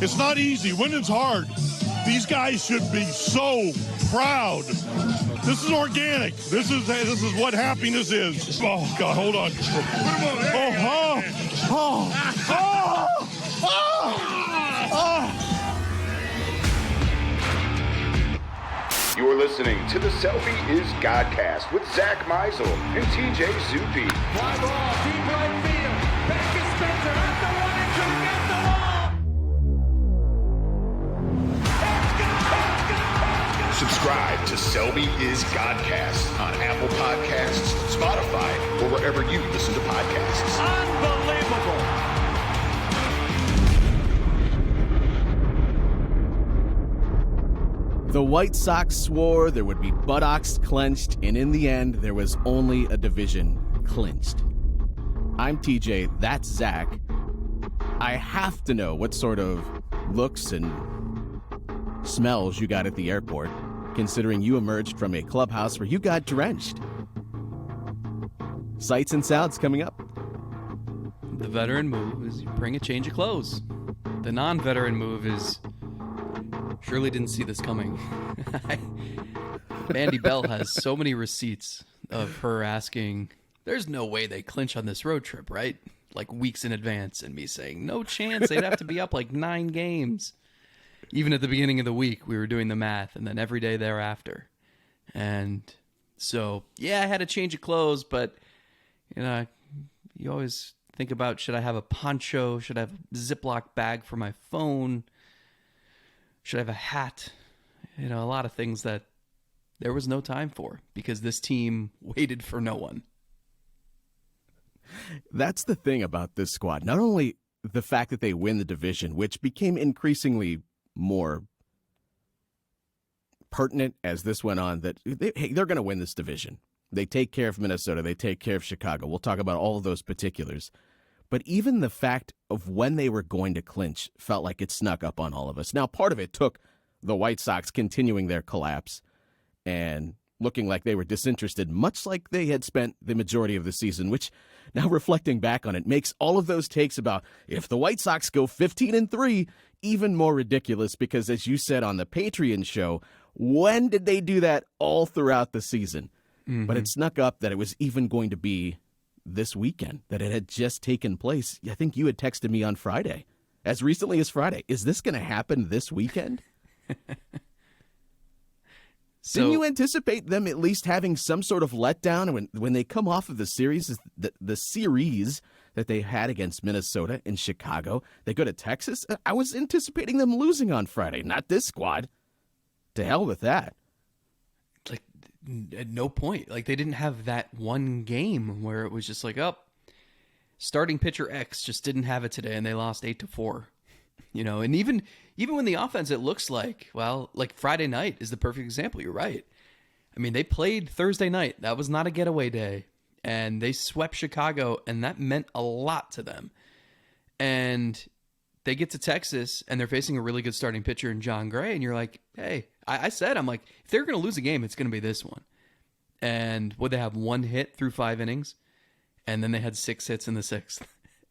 It's not easy. Winning's hard. These guys should be so proud. This is organic. This is what happiness is. Oh, God, hold on. You're listening to the Selfie is Godcast with Zack Meisel and T.J. Zuppe. Fly ball, deep right field. Back is Spencer at the one and two against the wall. Subscribe to Selby is Godcast on Apple Podcasts, Spotify, or wherever you listen to podcasts. Unbelievable. The White Sox swore there would be buttocks clenched, and in the end, there was only a division clinched. I'm TJ, that's Zach. I have to know what sort of looks and smells you got at the airport, considering you emerged from a clubhouse where you got drenched. Sights and sounds coming up. The veteran move is you bring a change of clothes. The non-veteran move is surely didn't see this coming. Mandy Bell has so many receipts of her asking, there's no way they clinch on this road trip, right? Like weeks in advance, and me saying, no chance, they'd have to be up like 9 games. Even at the beginning of the week, we were doing the math, and then every day thereafter. And so, yeah, I had a change of clothes, but, you know, you always think about, should I have a poncho? Should I have a Ziploc bag for my phone? Should I have a hat? You know, a lot of things that there was no time for because this team waited for no one. That's the thing about this squad. Not only the fact that they win the division, which became increasingly more pertinent as this went on, that they're going to win this division. They take care of Minnesota. They take care of Chicago. We'll talk about all of those particulars. But even the fact of when they were going to clinch felt like it snuck up on all of us. Now, part of it took the White Sox continuing their collapse and looking like they were disinterested, much like they had spent the majority of the season, which now reflecting back on it makes all of those takes about if the White Sox go 15-3 even more ridiculous because, as you said on the Patreon show, when did they do that all throughout the season? Mm-hmm. But it snuck up that it was even going to be this weekend, that it had just taken place. I think you had texted me on Friday, as recently as Friday. Is this going to happen this weekend? So, didn't you anticipate them at least having some sort of letdown when they come off of the series that they had against Minnesota and Chicago? They go to Texas. I was anticipating them losing on Friday, not this squad. To hell with that. Like, at no point. Like, they didn't have that one game where it was just like, oh, starting pitcher X just didn't have it today and they lost 8-4. You know, and even when the offense, it looks like, well, like Friday night is the perfect example. You're right. I mean, they played Thursday night. That was not a getaway day. And they swept Chicago, and that meant a lot to them. And they get to Texas, and they're facing a really good starting pitcher in John Gray. And you're like, hey, I'm like, if they're going to lose a game, it's going to be this one. And would they have 1 hit through 5 innings? And then they had 6 hits in the 6th.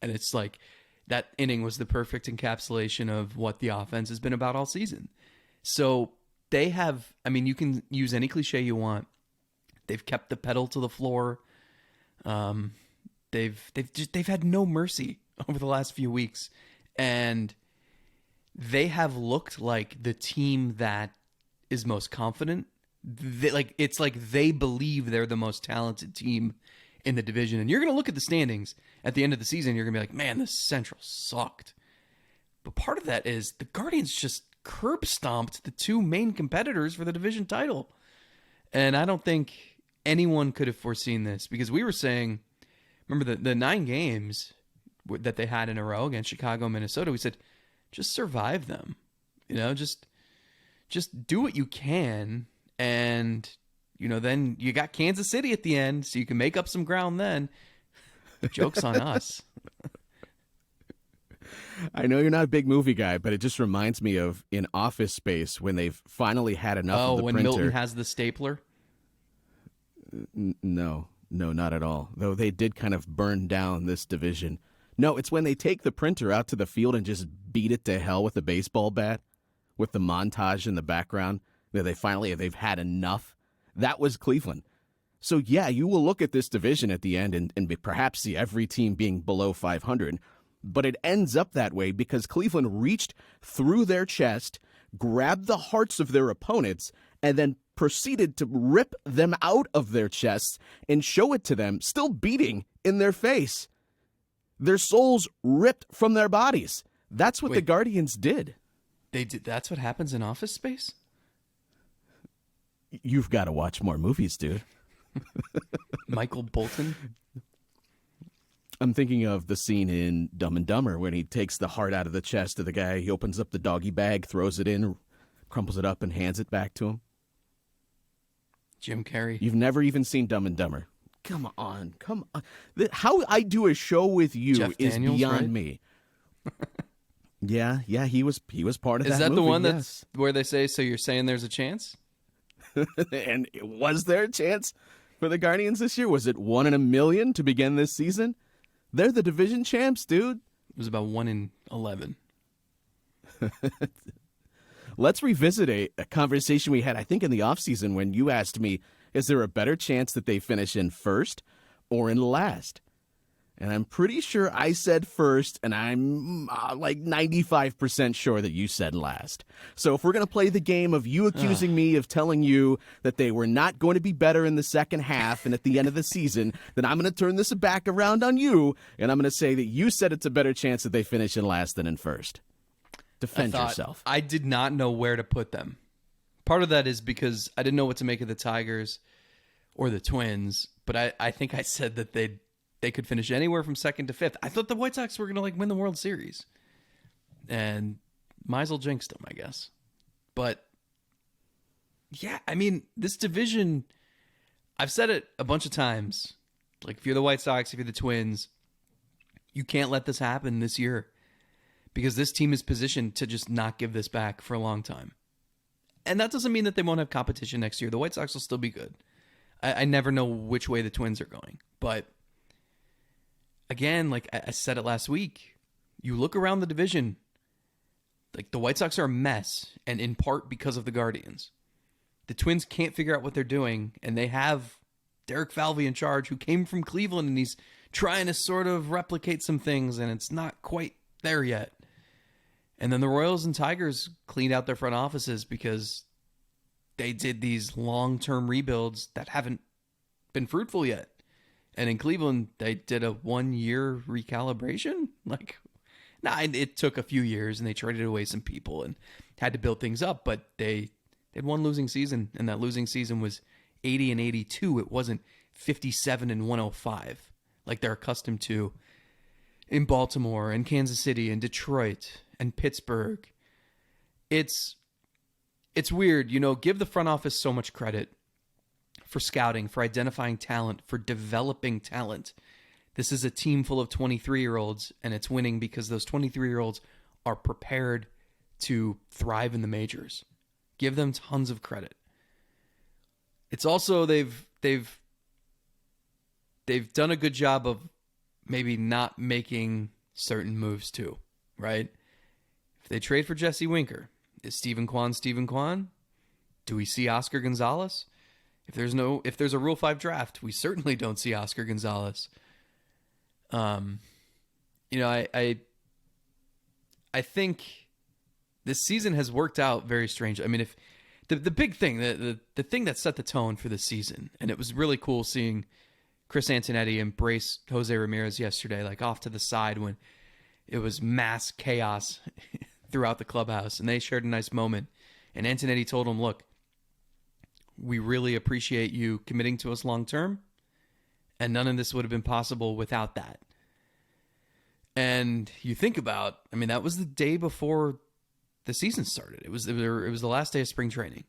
And it's like, that inning was the perfect encapsulation of what the offense has been about all season. So they have, I mean, you can use any cliche you want. They've kept the pedal to the floor. They've had no mercy over the last few weeks, and they have looked like the team that is most confident. It's like they believe they're the most talented team in the division. And you're going to look at the standings at the end of the season, you're going to be like, man, this Central sucked. But part of that is the Guardians just curb stomped the 2 main competitors for the division title. And I don't think anyone could have foreseen this, because we were saying, remember the 9 games that they had in a row against Chicago and Minnesota, we said, just survive them. You know, just do what you can. And, you know, then you got Kansas City at the end, so you can make up some ground then. Joke's on us. I know you're not a big movie guy, but it just reminds me of in Office Space when they've finally had enough of the when printer. Milton has the stapler? No, not at all. Though they did kind of burn down this division. No, it's when they take the printer out to the field and just beat it to hell with a baseball bat with the montage in the background. They've had enough. That was Cleveland. So, yeah, you will look at this division at the end and perhaps see every team being below 500. But it ends up that way because Cleveland reached through their chest, grabbed the hearts of their opponents, and then proceeded to rip them out of their chests and show it to them, still beating in their face. Their souls ripped from their bodies. That's what the Guardians did. They did. That's what happens in Office Space? You've got to watch more movies, dude. Michael Bolton? I'm thinking of the scene in Dumb and Dumber when he takes the heart out of the chest of the guy. He opens up the doggy bag, throws it in, crumples it up, and hands it back to him. Jim Carrey. You've never even seen Dumb and Dumber. Come on. How I do a show with you Jeff is Daniels, beyond right? me. Yeah, he was part of that. Is that movie, the one yes. that's where they say, so you're saying there's a chance? And was there a chance for the Guardians this year? Was it 1 in a million to begin this season? They're the division champs, dude. It was about 1 in 11. Let's revisit a conversation we had, I think, in the offseason when you asked me, is there a better chance that they finish in first or in last? And I'm pretty sure I said first, and I'm like 95% sure that you said last. So if we're going to play the game of you accusing me of telling you that they were not going to be better in the second half and at the end of the season, then I'm going to turn this back around on you, and I'm going to say that you said it's a better chance that they finish in last than in first. Defend yourself. I did not know where to put them. Part of that is because I didn't know what to make of the Tigers or the Twins, but I think I said that they could finish anywhere from second to fifth. I thought the White Sox were going to win the World Series. And Meisel jinxed them, I guess. But yeah, I mean, this division, I've said it a bunch of times. Like, if you're the White Sox, if you're the Twins, you can't let this happen this year. Because this team is positioned to just not give this back for a long time. And that doesn't mean that they won't have competition next year. The White Sox will still be good. I never know which way the Twins are going. But again, like I said it last week, you look around the division, like the White Sox are a mess, and in part because of the Guardians. The Twins can't figure out what they're doing, and they have Derek Falvey in charge, who came from Cleveland, and he's trying to sort of replicate some things, and it's not quite there yet. And then the Royals and Tigers cleaned out their front offices because they did these long-term rebuilds that haven't been fruitful yet. And in Cleveland, they did a 1-year recalibration. It took a few years, and they traded away some people and had to build things up. But they had one losing season, and that losing season was 80 and 82. It wasn't 57 and 105 like they're accustomed to in Baltimore and Kansas City and Detroit and Pittsburgh. It's weird, give the front office so much credit for scouting, for identifying talent, for developing talent. This is a team full of 23-year-olds, and it's winning because those 23-year-olds are prepared to thrive in the majors. Give them tons of credit. It's also they've done a good job of maybe not making certain moves too, right? If they trade for Jesse Winker, is Steven Kwan? Do we see Oscar Gonzalez? If there's a Rule 5 draft, we certainly don't see Oscar Gonzalez. I think this season has worked out very strangely. I mean, if the big thing, the thing that set the tone for the season, and it was really cool seeing Chris Antonetti embrace Jose Ramirez yesterday, like off to the side when it was mass chaos throughout the clubhouse, and they shared a nice moment. And Antonetti told him, look, we really appreciate you committing to us long term, and none of this would have been possible without that. And you think about, that was the day before the season started. It was the last day of spring training.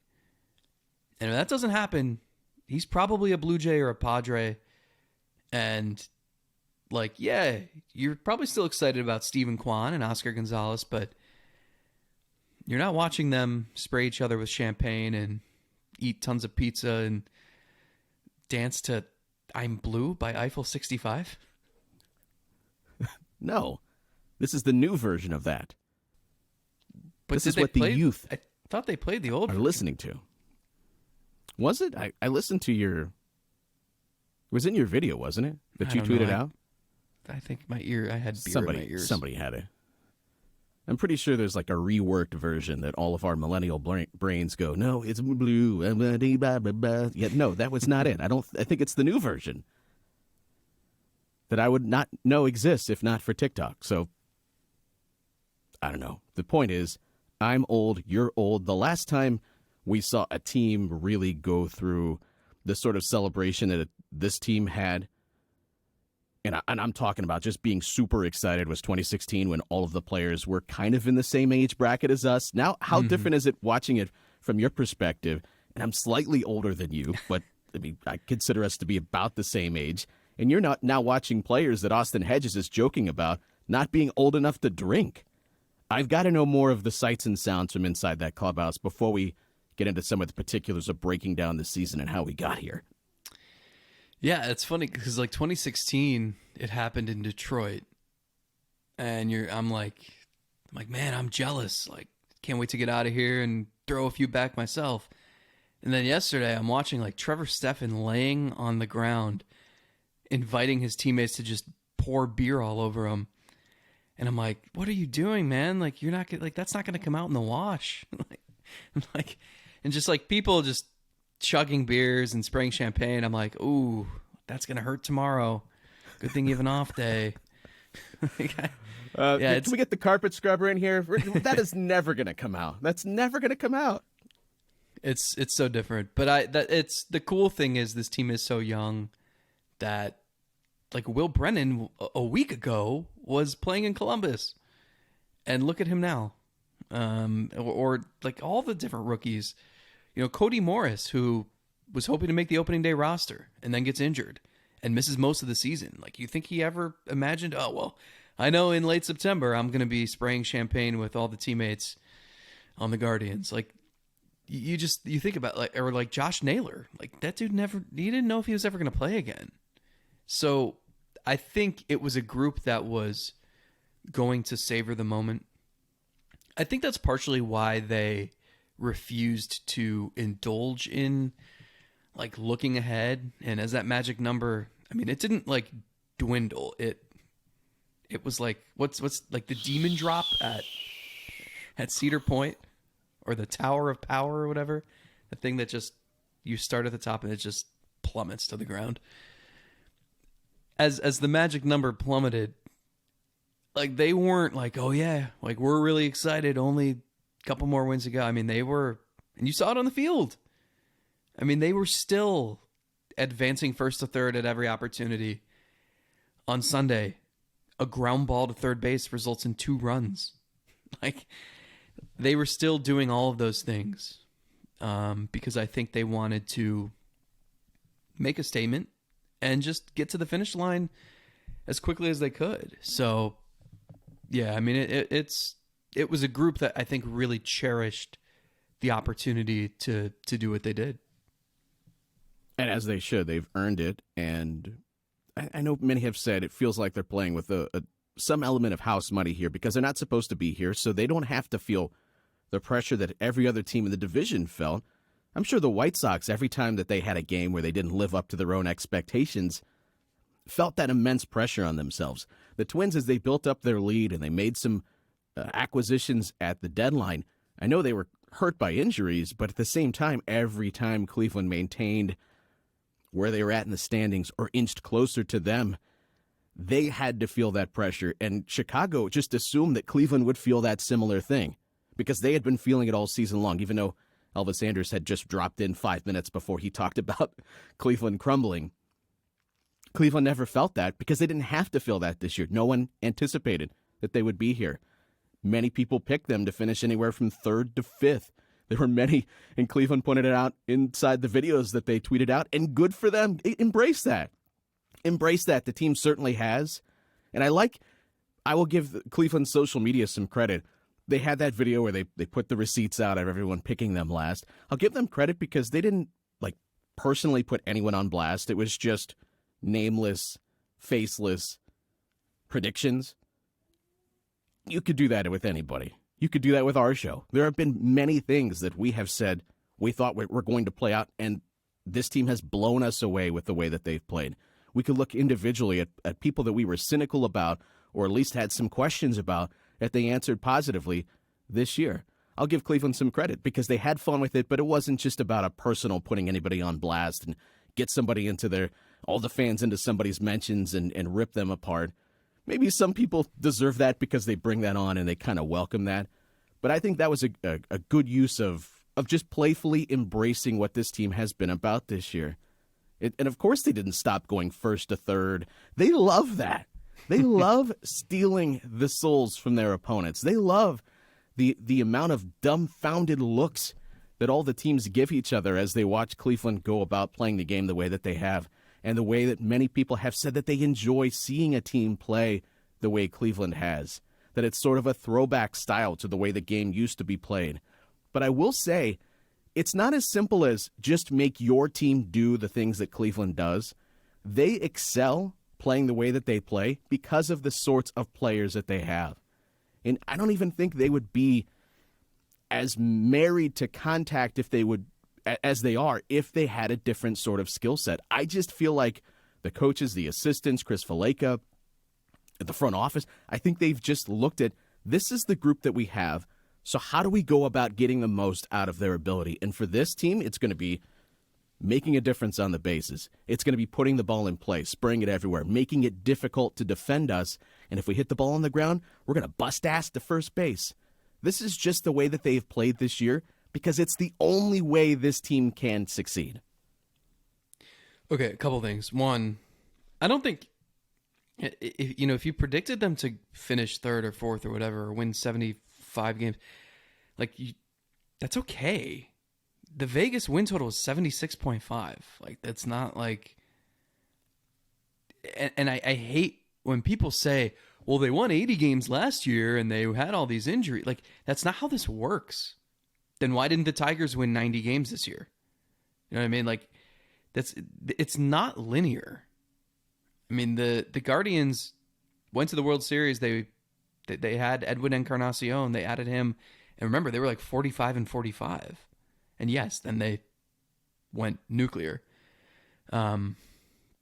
And if that doesn't happen, he's probably a Blue Jay or a Padre. And you're probably still excited about Steven Kwan and Oscar Gonzalez, but you're not watching them spray each other with champagne and eat tons of pizza and dance to I'm Blue by Eiffel 65. No, this is the new version of that. But this did is they what the play- youth I thought they played the old are version. listening to. Was it? I listened to your... It was in your video, wasn't it? That I you don't know. tweeted out? I think I had beer in my ears. Somebody had it. I'm pretty sure there's like a reworked version that all of our millennial brains go, no, it's blue. Yeah, no, that was not it. I think it's the new version that I would not know exists if not for TikTok. So, I don't know. The point is, I'm old, you're old. The last time we saw a team really go through the sort of celebration that this team had, and I'm talking about just being super excited, was 2016 when all of the players were kind of in the same age bracket as us. Now, how different is it watching it from your perspective? And I'm slightly older than you, but I mean, I consider us to be about the same age. And you're not now watching players that Austin Hedges is joking about not being old enough to drink. I've got to know more of the sights and sounds from inside that clubhouse before we get into some of the particulars of breaking down the season and how we got here. Yeah, it's funny because like 2016, it happened in Detroit, and I'm like, man, I'm jealous. Like, can't wait to get out of here and throw a few back myself. And then yesterday, I'm watching like Trevor Stephan laying on the ground, inviting his teammates to just pour beer all over him. And I'm like, what are you doing, man? Like, you're not gonna, like, that's not going to come out in the wash. And just like people just chugging beers and spraying champagne. I'm like, ooh, that's going to hurt tomorrow. Good thing you have an off day. Can we get the carpet scrubber in here? That is never going to come out. That's never going to come out. It's so different. But it's the cool thing is this team is so young that like Will Brennan a week ago was playing in Columbus, and look at him now. Or like all the different rookies, Cody Morris, who was hoping to make the opening day roster and then gets injured and misses most of the season. Like, you think he ever imagined, oh, well, I know in late September I'm going to be spraying champagne with all the teammates on the Guardians. Like, you think about like Josh Naylor, like that dude you didn't know if he was ever going to play again. So I think it was a group that was going to savor the moment. I think that's partially why they refused to indulge in like looking ahead. And as that magic number, I mean, it didn't like dwindle. It was like, what's like the demon drop at Cedar Point, or the Tower of Power or whatever, the thing that just, you start at the top and it just plummets to the ground. As the magic number plummeted, like they weren't like, oh yeah, like we're really excited, only a couple more wins to go. I mean, they were, and you saw it on the field. I mean, they were still advancing first to third at every opportunity. On Sunday, a ground ball to third base results in 2 runs. Like, they were still doing all of those things because I think they wanted to make a statement and just get to the finish line as quickly as they could. So, yeah, I mean, it was a group that I think really cherished the opportunity to do what they did. And as they should, they've earned it. And I know many have said it feels like they're playing with some element of house money here because they're not supposed to be here, so they don't have to feel the pressure that every other team in the division felt. I'm sure the White Sox, every time that they had a game where they didn't live up to their own expectations, felt that immense pressure on themselves. The Twins, as they built up their lead and they made some acquisitions at the deadline, I know they were hurt by injuries, but at the same time, every time Cleveland maintained where they were at in the standings or inched closer to them, they had to feel that pressure. And Chicago just assumed that Cleveland would feel that similar thing because they had been feeling it all season long, even though Elvis Andrus had just dropped in 5 minutes before he talked about Cleveland crumbling. Cleveland never felt that because they didn't have to feel that this year. No one anticipated that they would be here. Many people picked them to finish anywhere from 3rd to 5th. There were many, and Cleveland pointed it out inside the videos that they tweeted out, and good for them. Embrace that. Embrace that. The team certainly has. And I will give Cleveland's social media some credit. They had that video where they put the receipts out of everyone picking them last. I'll give them credit because they didn't personally put anyone on blast. It was just nameless, faceless predictions. You could do that with anybody. You could do that with our show. There have been many things that we have said we thought were going to play out, and this team has blown us away with the way that they've played. We could look individually at people that we were cynical about, or at least had some questions about, that they answered positively this year. I'll give Cleveland some credit because they had fun with it, but it wasn't just about a personal putting anybody on blast and get somebody into all the fans into somebody's mentions and rip them apart. Maybe some people deserve that because they bring that on and they kind of welcome that. But I think that was a good use of just playfully embracing what this team has been about this year. And of course they didn't stop going first to third. They love that. They love stealing the souls from their opponents. They love the amount of dumbfounded looks that all the teams give each other as they watch Cleveland go about playing the game the way that they have, and the way that many people have said that they enjoy seeing a team play the way Cleveland has, that it's sort of a throwback style to the way the game used to be played. But I will say, it's not as simple as just make your team do the things that Cleveland does. They excel playing the way that they play because of the sorts of players that they have. And I don't even think they would be as married to contact as they are if they had a different sort of skill set. I just feel like the coaches, the assistants, Chris Faleka, at the front office, I think they've just looked at, this is the group that we have, so how do we go about getting the most out of their ability? And for this team, it's going to be making a difference on the bases. It's going to be putting the ball in play, spraying it everywhere, making it difficult to defend us. And if we hit the ball on the ground, we're going to bust ass to first base. This is just the way that they've played this year because it's the only way this team can succeed. Okay, a couple things. One, I don't think, if you predicted them to finish third or fourth or whatever, or win 75 games, that's okay. The Vegas win total is 76.5. That's not like... And I hate when people say, well, they won 80 games last year and they had all these injuries. That's not how this works. Then why didn't the Tigers win 90 games this year? You know what I mean? It's not linear. I mean, the Guardians went to the World Series. They had Edwin Encarnacion. They added him. And remember, they were 45-45. And yes, then they went nuclear. But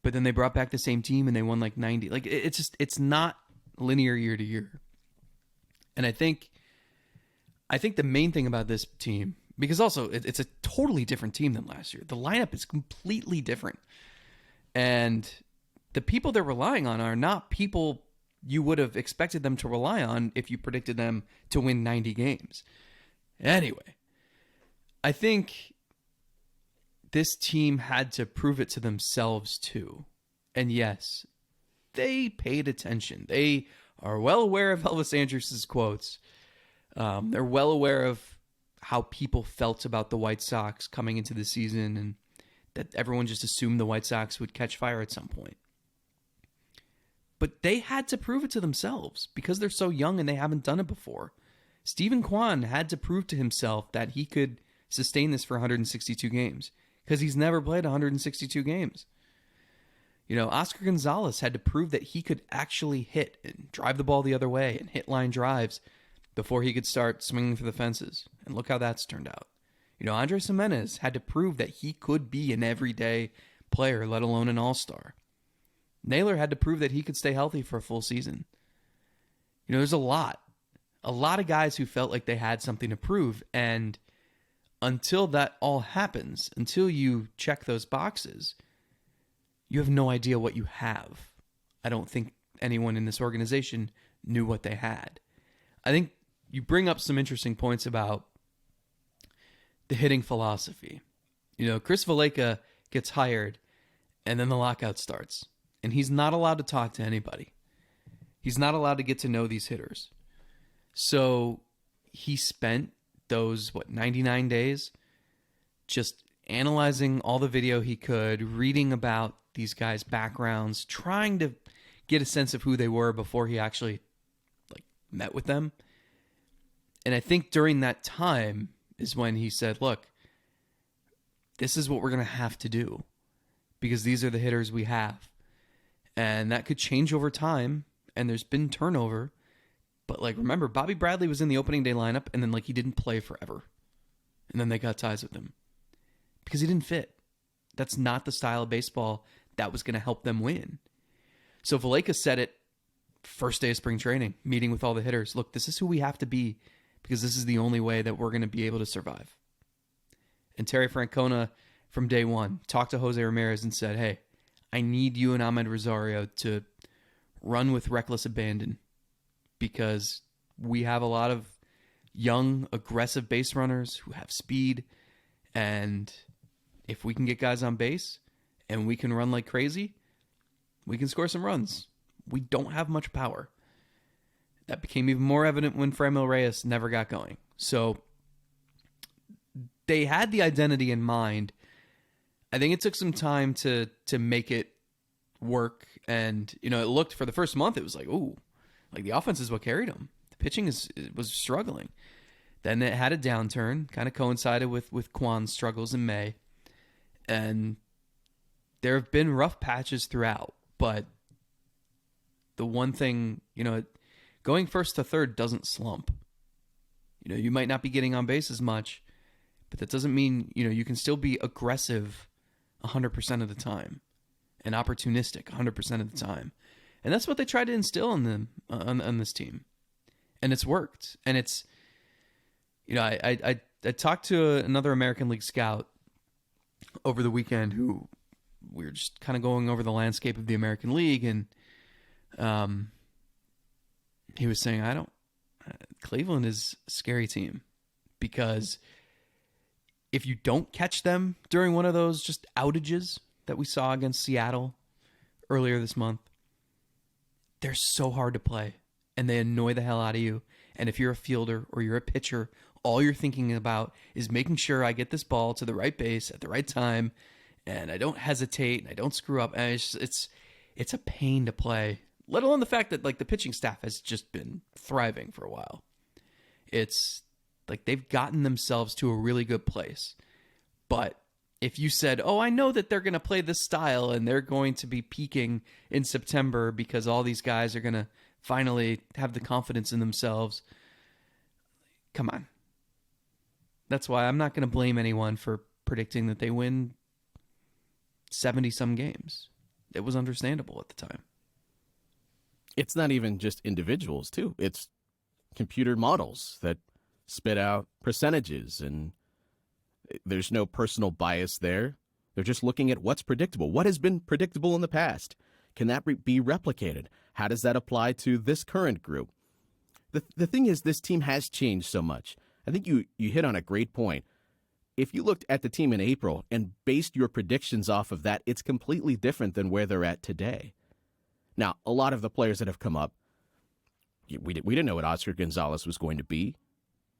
then they brought back the same team and they won 90. It's not linear year to year. And I think the main thing about this team, because also it's a totally different team than last year. The lineup is completely different. And the people they're relying on are not people you would have expected them to rely on if you predicted them to win 90 games. Anyway, I think this team had to prove it to themselves too. And yes, they paid attention. They are well aware of Elvis Andrus' quotes. They're well aware of how people felt about the White Sox coming into the season and that everyone just assumed the White Sox would catch fire at some point. But they had to prove it to themselves because they're so young and they haven't done it before. Stephen Kwan had to prove to himself that he could sustain this for 162 games because he's never played 162 games. Oscar Gonzalez had to prove that he could actually hit and drive the ball the other way and hit line drives before he could start swinging for the fences. And look how that's turned out. Andres Gimenez had to prove that he could be an everyday player, let alone an all-star. Naylor had to prove that he could stay healthy for a full season. There's a lot of guys who felt like they had something to prove. And until that all happens, until you check those boxes, you have no idea what you have. I don't think anyone in this organization knew what they had. I think you bring up some interesting points about the hitting philosophy. Chris Faleka gets hired and then the lockout starts. And he's not allowed to talk to anybody. He's not allowed to get to know these hitters. So he spent those, 99 days just analyzing all the video he could, reading about these guys' backgrounds, trying to get a sense of who they were before he actually met with them. And I think during that time is when he said, look, this is what we're going to have to do because these are the hitters we have. And that could change over time, and there's been turnover, But, like, remember, Bobby Bradley was in the opening day lineup, and then, like, he didn't play forever. And then they got ties with him because he didn't fit. That's not the style of baseball that was going to help them win. So Valaika said it first day of spring training, meeting with all the hitters. Look, this is who we have to be because this is the only way that we're going to be able to survive. And Terry Francona, from day one, talked to Jose Ramirez and said, hey, I need you and Ahmed Rosario to run with reckless abandon because we have a lot of young, aggressive base runners who have speed. And if we can get guys on base and we can run like crazy, we can score some runs. We don't have much power. That became even more evident when Franmil Reyes never got going. So they had the identity in mind. I think it took some time to make it work. And, you know, it looked for the first month, it was like, ooh, like the offense is what carried them. The pitching was struggling. Then it had a downturn, kind of coincided with Kwan's struggles in May. And there have been rough patches throughout. But the one thing, you know, going first to third doesn't slump. You know, you might not be getting on base as much, but that doesn't mean, you know, you can still be aggressive 100% of the time and opportunistic 100% of the time. And that's what they tried to instill in them on this team. And it's worked. And it's, you know, I talked to another American League scout over the weekend who we were just kind of going over the landscape of the American League, and he was saying, Cleveland is a scary team because if you don't catch them during one of those just outages that we saw against Seattle earlier this month, they're so hard to play and they annoy the hell out of you. And if you're a fielder or you're a pitcher, all you're thinking about is making sure I get this ball to the right base at the right time and I don't hesitate and I don't screw up. And it's a pain to play, let alone the fact that like the pitching staff has just been thriving for a while. It's like they've gotten themselves to a really good place. But if you said, oh, I know that they're going to play this style and they're going to be peaking in September because all these guys are going to finally have the confidence in themselves. Come on. That's why I'm not going to blame anyone for predicting that they win 70-some games. It was understandable at the time. It's not even just individuals, too. It's computer models that spit out percentages, and there's no personal bias there. They're just looking at what's predictable. What has been predictable in the past? Can that be replicated? How does that apply to this current group? The thing is, this team has changed so much. I think you hit on a great point. If you looked at the team in April and based your predictions off of that, it's completely different than where they're at today. Now, a lot of the players that have come up, we didn't know what Oscar Gonzalez was going to be.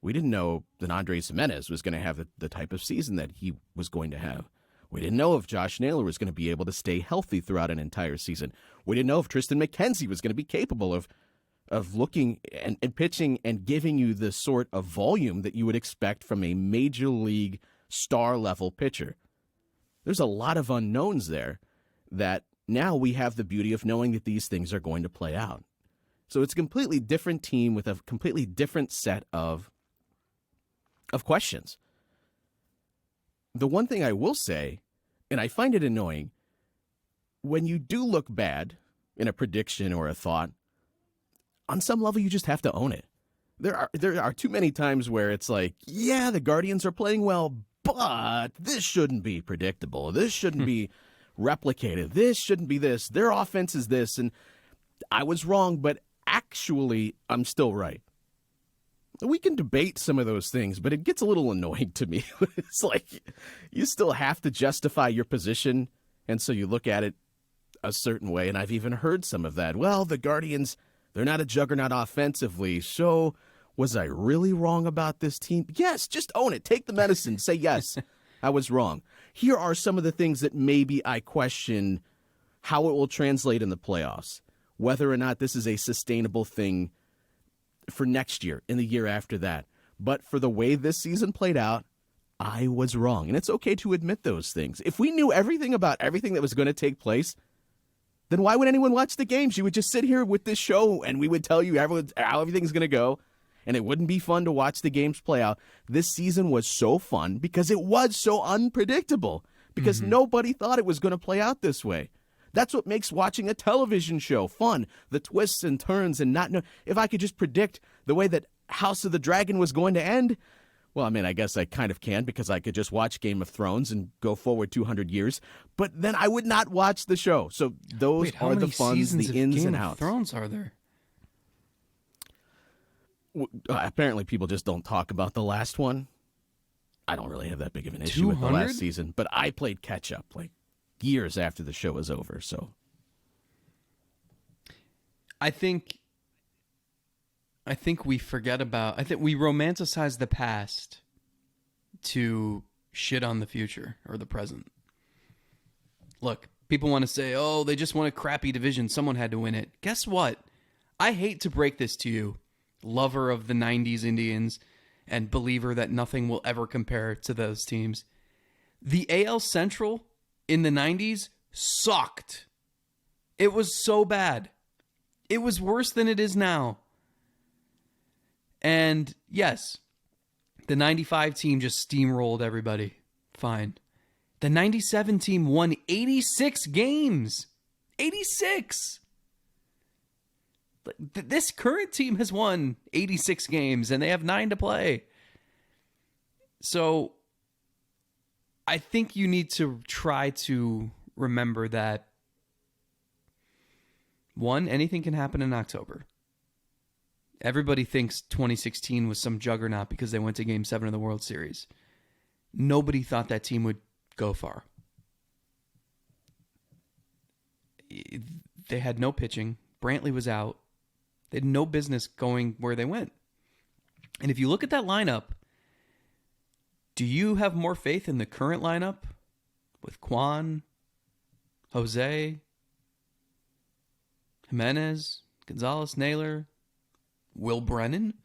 We didn't know that Andres Jimenez was going to have the type of season that he was going to have. We didn't know if Josh Naylor was going to be able to stay healthy throughout an entire season. We didn't know if Tristan McKenzie was going to be capable of looking and pitching and giving you the sort of volume that you would expect from a major league star-level pitcher. There's a lot of unknowns there that now we have the beauty of knowing that these things are going to play out. So it's a completely different team with a completely different set of questions. The one thing I will say, and I find it annoying, when you do look bad in a prediction or a thought, on some level you just have to own it. There are too many times where it's like, yeah, the Guardians are playing well, but this shouldn't be predictable. This shouldn't be replicated. This shouldn't be this. Their offense is this, and I was wrong, but actually I'm still right. We can debate some of those things, but it gets a little annoying to me. It's like you still have to justify your position, and so you look at it a certain way, and I've even heard some of that. Well, the Guardians, they're not a juggernaut offensively, so was I really wrong about this team? Yes, just own it. Take the medicine. Say, yes, I was wrong. Here are some of the things that maybe I question how it will translate in the playoffs, whether or not this is a sustainable thing for next year and the year after that. But for the way this season played out, I was wrong. And it's okay to admit those things. If we knew everything about everything that was going to take place, then why would anyone watch the games? You would just sit here with this show and we would tell you how everything's going to go, and it wouldn't be fun to watch the games play out. This season was so fun because it was so unpredictable, because nobody thought it was going to play out this way. That's what makes watching a television show fun, the twists and turns, and not know. If I could just predict the way that House of the Dragon was going to end, well, I mean, I guess I kind of can, because I could just watch Game of Thrones and go forward 200 years, but then I would not watch the show. So those are the funs, the ins and outs. Game of Thrones are there? Apparently people just don't talk about the last one. I don't really have that big of an issue with the last season, but I played catch up like years after the show was over. So I think we forget about. I think we romanticize the past to shit on the future or the present. Look, people want to say, "Oh, they just won a crappy division. Someone had to win it." Guess what? I hate to break this to you, lover of the 90s Indians and believer that nothing will ever compare to those teams. The AL Central in the 90s sucked. It was so bad. It was worse than it is now. And yes, the 95 team just steamrolled everybody. Fine. The 97 team won 86 games. 86! This current team has won 86 games, and they have 9 to play. So I think you need to try to remember that, one, anything can happen in October. Everybody thinks 2016 was some juggernaut because they went to Game 7 of the World Series. Nobody thought that team would go far. They had no pitching. Brantley was out. They had no business going where they went. And if you look at that lineup, do you have more faith in the current lineup with Kwan, Jose, Jimenez, Gonzalez, Naylor, Will Brennan?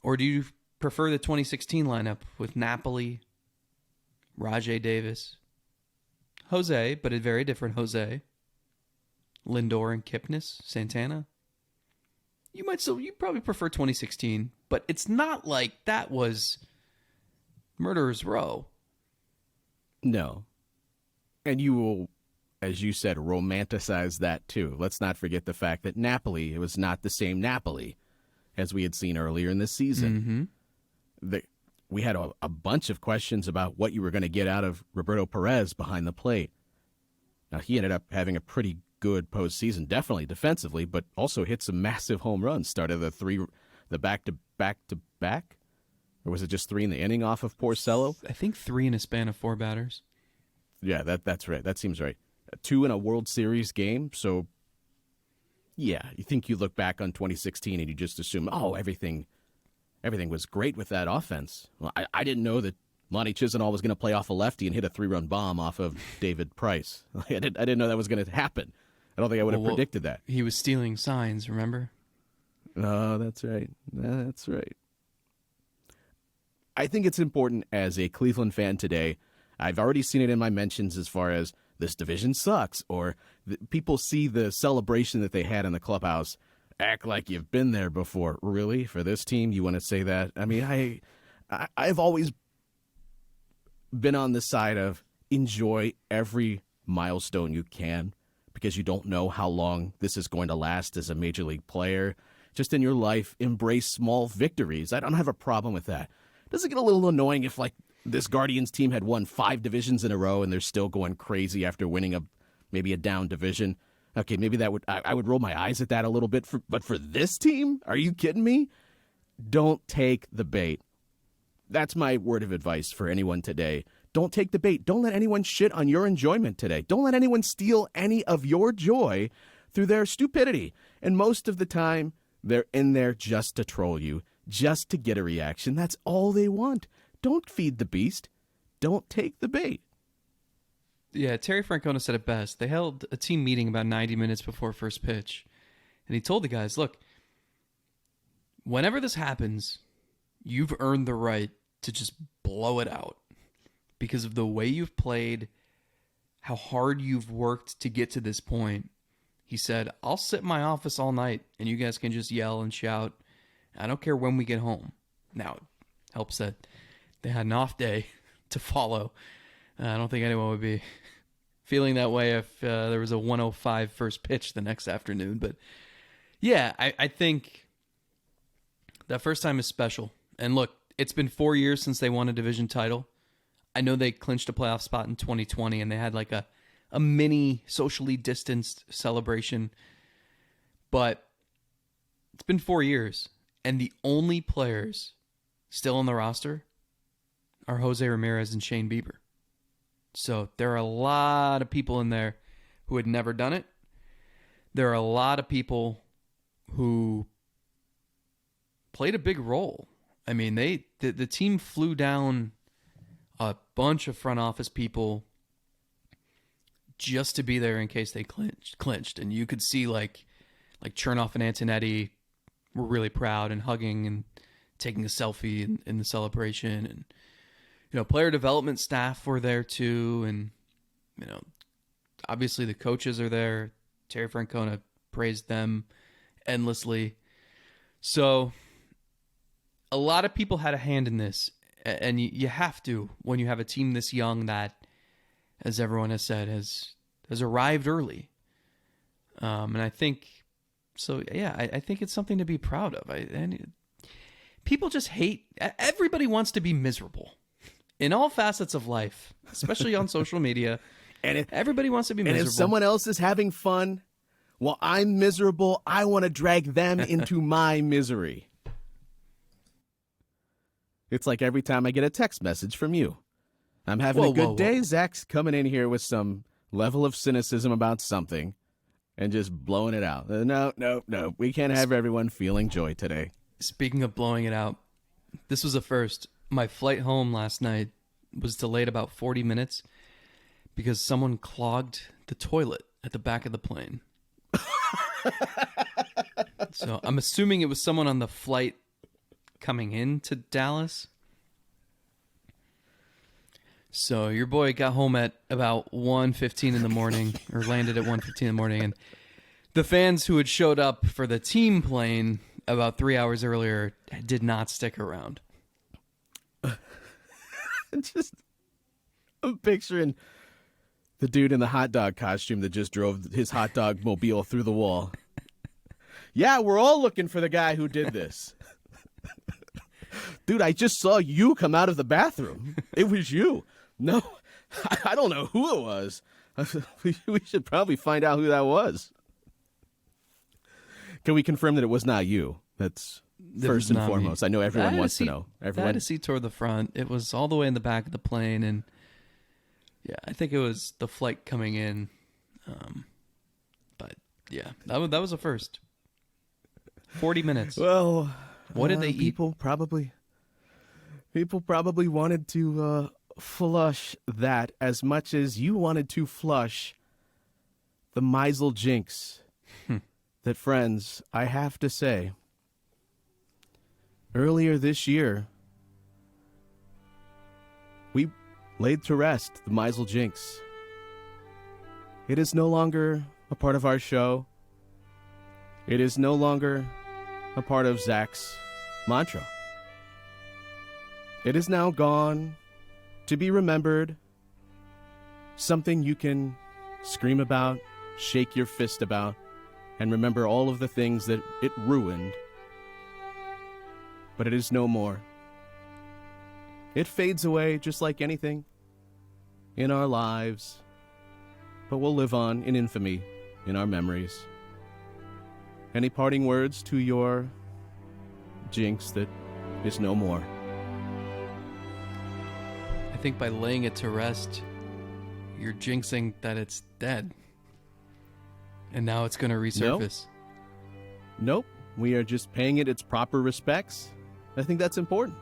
Or do you prefer the 2016 lineup with Napoli, Rajay Davis, Jose, but a very different Jose, Lindor and Kipnis, Santana? You probably prefer 2016, but it's not like that was Murderer's Row. no. And you will, as you said, romanticize that too. Let's not forget the fact that Napoli, it was not the same Napoli as we had seen earlier in this season. We had a bunch of questions about what you were going to get out of Roberto Perez behind the plate. Now, he ended up having a pretty good postseason, definitely defensively, but also hit some massive home runs. Started the back-to-back, or was it just 3 in the inning off of Porcello? I think 3 in a span of 4 batters. Yeah, that's right. That seems right. 2 in a World Series game. So, yeah, you think you look back on 2016 and you just assume, oh, everything was great with that offense. Well, I didn't know that Lonnie Chisenhall was going to play off a lefty and hit a 3-run bomb off of David Price. I didn't know that was going to happen. I don't think I would have predicted that. He was stealing signs, remember? Oh, that's right. That's right. I think it's important as a Cleveland fan today. I've already seen it in my mentions as far as this division sucks, or people see the celebration that they had in the clubhouse. Act like you've been there before. Really? For this team, you want to say that? I mean, I've always been on the side of enjoy every milestone you can, because you don't know how long this is going to last as a major league player. Just in your life, embrace small victories. I don't have a problem with that. Does it get a little annoying if, like, this Guardians team had won 5 divisions in a row and they're still going crazy after winning maybe a down division? Okay, maybe I would roll my eyes at that a little bit. But for this team, are you kidding me? Don't take the bait. That's my word of advice for anyone today. Don't take the bait. Don't let anyone shit on your enjoyment today. Don't let anyone steal any of your joy through their stupidity. And most of the time, they're in there just to troll you, just to get a reaction. That's all they want. Don't feed the beast. Don't take the bait. Yeah, Terry Francona said it best. They held a team meeting about 90 minutes before first pitch. And he told the guys, look, whenever this happens, you've earned the right to just blow it out because of the way you've played, how hard you've worked to get to this point. He said, I'll sit in my office all night and you guys can just yell and shout. I don't care when we get home. Now, it helps that they had an off day to follow. I don't think anyone would be feeling that way if there was a 105 first pitch the next afternoon. But yeah, I think that first time is special. And look, it's been 4 years since they won a division title. I know they clinched a playoff spot in 2020 and they had like a mini socially distanced celebration. But it's been 4 years. And the only players still on the roster are Jose Ramirez and Shane Bieber. So there are a lot of people in there who had never done it. There are a lot of people who played a big role. I mean, the team flew down a bunch of front office people just to be there in case they clinched. And you could see like Chernoff and Antonetti were really proud and hugging and taking a selfie in the celebration. And, you know, player development staff were there too. And, you know, obviously the coaches are there. Terry Francona praised them endlessly. So a lot of people had a hand in this. And you have to when you have a team this young that, as everyone has said, has arrived early. And I think, so yeah, I think it's something to be proud of. People just hate, everybody wants to be miserable in all facets of life, especially on social media. And everybody wants to be miserable. And if someone else is having fun while I'm miserable, I want to drag them into my misery. It's like every time I get a text message from you. I'm having a good day. Zach's coming in here with some level of cynicism about something and just blowing it out. No. We can't have everyone feeling joy today. Speaking of blowing it out, this was a first. My flight home last night was delayed about 40 minutes because someone clogged the toilet at the back of the plane. So I'm assuming it was someone on the flight coming into Dallas. So your boy got home at about 1:15 in the morning, or landed at 1:15 in the morning, and the fans who had showed up for the team plane about 3 hours earlier did not stick around. I'm picturing the dude in the hot dog costume that just drove his hot dog mobile through the wall. Yeah, we're all looking for the guy who did this. Dude, I just saw you come out of the bathroom. It was you. No, I don't know who it was. We should probably find out who that was. Can we confirm that it was not you? That's first and foremost. Me. I know everyone wants to know. I had a seat toward the front. It was all the way in the back of the plane. And yeah, I think it was the flight coming in. But yeah, that was a first. 40 minutes. Well, what did they eat? People probably wanted to flush that as much as you wanted to flush the Meisel jinx. That, friends, I have to say, earlier this year, we laid to rest the Meisel jinx. It is no longer a part of our show. It is no longer a part of Zach's mantra. It is now gone to be remembered, something you can scream about, shake your fist about, and remember all of the things that it ruined. But it is no more. It fades away just like anything in our lives, but will live on in infamy in our memories. Any parting words to your jinx that is no more? I think by laying it to rest, you're jinxing that it's dead. And now it's going to resurface. Nope. We are just paying it its proper respects. I think that's important.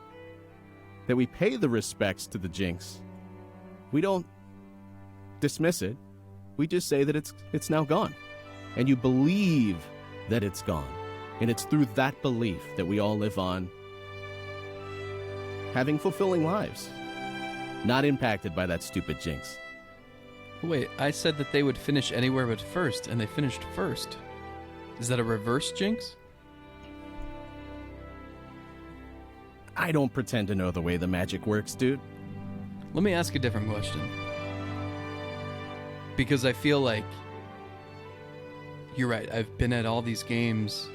That we pay the respects to the jinx. We don't dismiss it. We just say that it's now gone. And you believe that it's gone. And it's through that belief that we all live on, having fulfilling lives, not impacted by that stupid jinx. Wait, I said that they would finish anywhere but first, and they finished first. Is that a reverse jinx? I don't pretend to know the way the magic works, dude. Let me ask a different question. Because I feel like you're right. I've been at all these games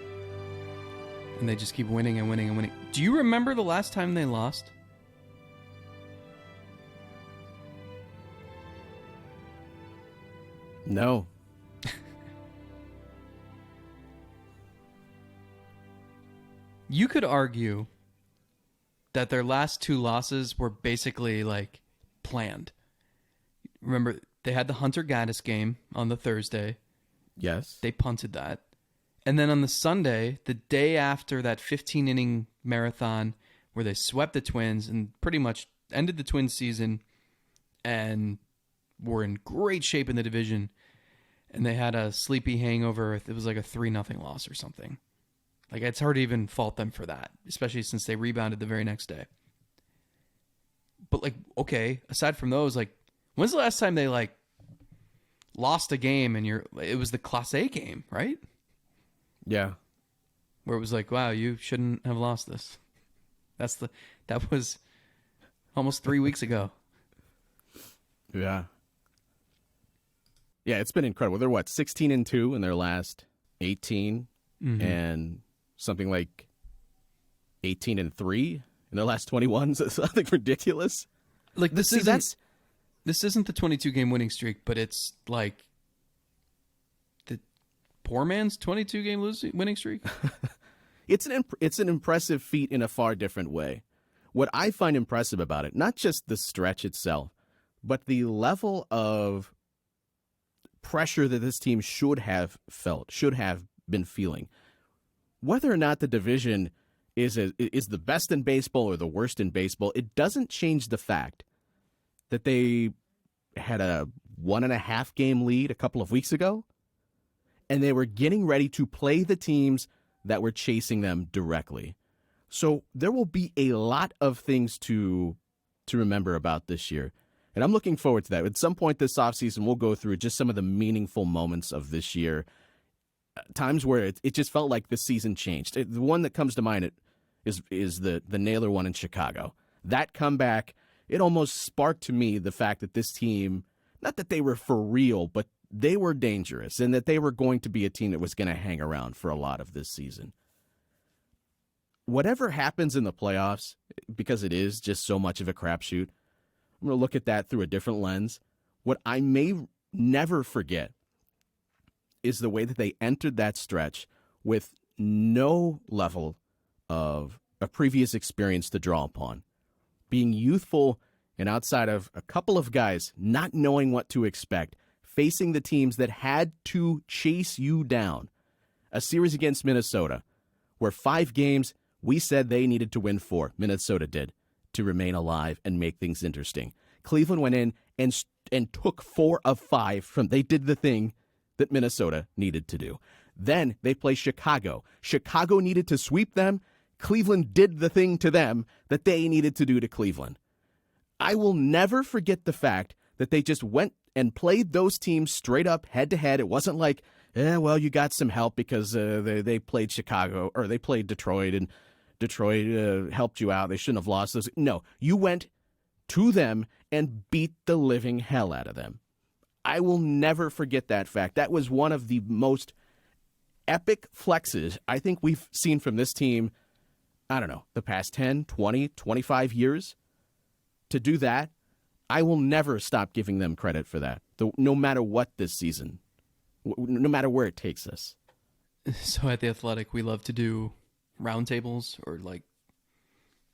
and they just keep winning and winning and winning. Do you remember the last time they lost? No. You could argue that their last two losses were basically like planned. Remember, they had the Hunter Gaddis game on the Thursday. Yes. They punted that. And then on the Sunday, the day after that 15-inning marathon where they swept the Twins and pretty much ended the Twins season and were in great shape in the division, and they had a sleepy hangover. It was like a 3-0 loss or something. Like, it's hard to even fault them for that, especially since they rebounded the very next day. But, like, okay, aside from those, like, when's the last time they, like, lost a game and it was the Class A game, right? Yeah. Where it was like, wow, you shouldn't have lost this. That was almost 3 weeks ago. Yeah. Yeah, it's been incredible. They're 16-2 in their last 18, and something like 18-3 in their last 21. So something ridiculous. Like this isn't the 22-game winning streak, but it's like the poor man's 22-game winning streak. It's an impressive feat in a far different way. What I find impressive about it, not just the stretch itself, but the level of pressure that this team should have been feeling. Whether or not the division is the best in baseball or the worst in baseball, it doesn't change the fact that they had a 1.5 game lead a couple of weeks ago, and they were getting ready to play the teams that were chasing them directly. So there will be a lot of things to remember about this year. And I'm looking forward to that. At some point this offseason, we'll go through just some of the meaningful moments of this year. Times where it just felt like the season changed. The one that comes to mind is the Naylor one in Chicago. That comeback, it almost sparked to me the fact that this team, not that they were for real, but they were dangerous and that they were going to be a team that was going to hang around for a lot of this season. Whatever happens in the playoffs, because it is just so much of a crapshoot, I'm going to look at that through a different lens. What I may never forget is the way that they entered that stretch with no level of a previous experience to draw upon. Being youthful and outside of a couple of guys not knowing what to expect, facing the teams that had to chase you down. A series against Minnesota, where 5 games we said they needed to win 4. Minnesota did, to remain alive and make things interesting. Cleveland went in and took 4 of 5 from. They did the thing that Minnesota needed to do. Then they play Chicago. Chicago needed to sweep them. Cleveland did the thing to them that they needed to do to Cleveland. I will never forget the fact that they just went and played those teams straight up head to head. It wasn't like, well, you got some help because they played Chicago or they played Detroit and Detroit helped you out. They shouldn't have lost those. No, you went to them and beat the living hell out of them. I will never forget that fact. That was one of the most epic flexes I think we've seen from this team, I don't know, the past 10, 20, 25 years. To do that, I will never stop giving them credit for that, no matter what this season, no matter where it takes us. So at The Athletic, we love to do roundtables or like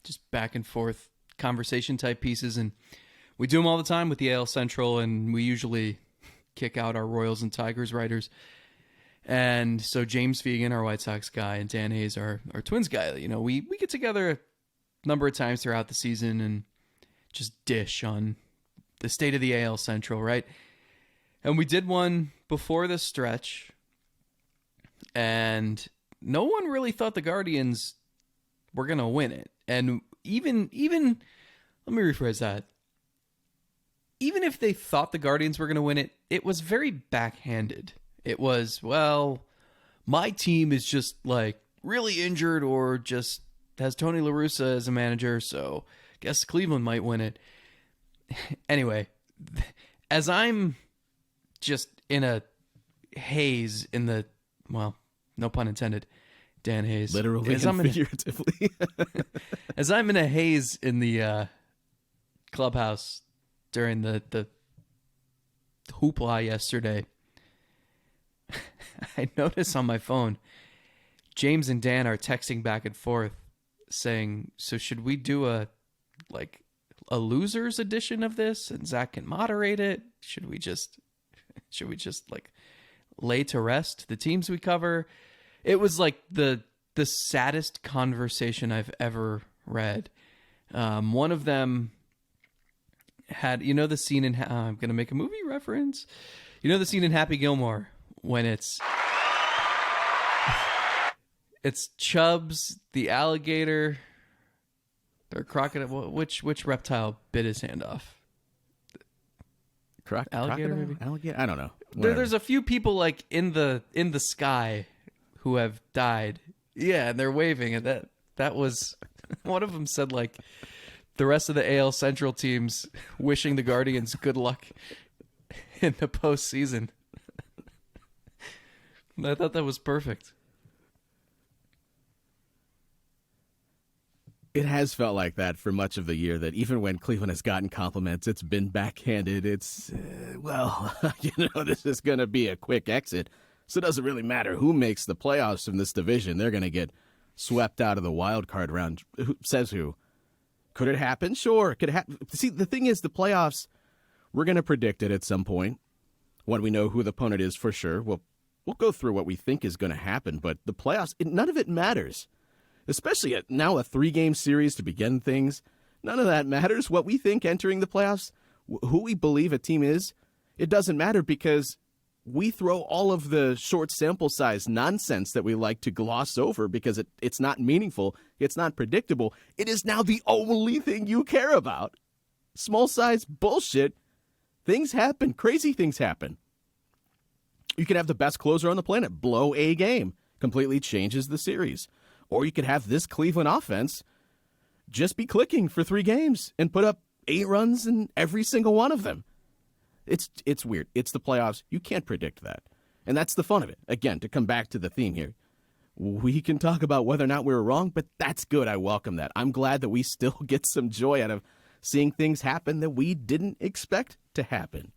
just back and forth conversation type pieces, and we do them all the time with the AL Central, and we usually kick out our Royals and Tigers writers. And so James Fegan, our White Sox guy, and Dan Hayes, our Twins guy, you know, we get together a number of times throughout the season and just dish on the state of the AL Central, right? And we did one before this stretch, and no one really thought the Guardians were going to win it. And even let me rephrase that. even if they thought the Guardians were going to win it, it was very backhanded. It was, well, my team is just like really injured or just has Tony La Russa as a manager, so guess Cleveland might win it. Anyway, as I'm just in a haze in the, well, no pun intended, Dan Hayes. Literally and figuratively. As I'm in a haze in the clubhouse during the hoopla yesterday, I notice on my phone, James and Dan are texting back and forth saying, so should we do a losers edition of this and Zach can moderate it? Should we just like lay to rest the teams we cover? It was like the saddest conversation I've ever read. One of them had, the scene in, I'm going to make a movie reference. The scene in Happy Gilmore when it's Chubbs, the alligator, or crocodile. Which reptile bit his hand off? Alligator, maybe? Alligator? I don't know. There's a few people like in the sky who have died. Yeah, and they're waving, and that was one of them said like the rest of the AL Central teams wishing the Guardians good luck in the postseason. I thought that was perfect. It has felt like that for much of the year, that even when Cleveland has gotten compliments, it's been backhanded. It's, this is going to be a quick exit. So it doesn't really matter who makes the playoffs from this division. They're going to get swept out of the wild card round. Who says who? Could it happen? Sure. It could happen. See, the thing is, the playoffs, we're going to predict it at some point when we know who the opponent is for sure. We'll go through what we think is going to happen, but the playoffs, none of it matters. Especially at now a 3-game series to begin things. None of that matters. What we think entering the playoffs, who we believe a team is, it doesn't matter because we throw all of the short sample size nonsense that we like to gloss over because it's not meaningful, it's not predictable. It is now the only thing you care about. Small size bullshit. Things happen. Crazy things happen. You can have the best closer on the planet blow a game. Completely changes the series. Or you could have this Cleveland offense just be clicking for 3 games and put up 8 runs in every single one of them. It's weird. It's the playoffs. You can't predict that. And that's the fun of it. Again, to come back to the theme here, we can talk about whether or not we were wrong, but that's good. I welcome that. I'm glad that we still get some joy out of seeing things happen that we didn't expect to happen.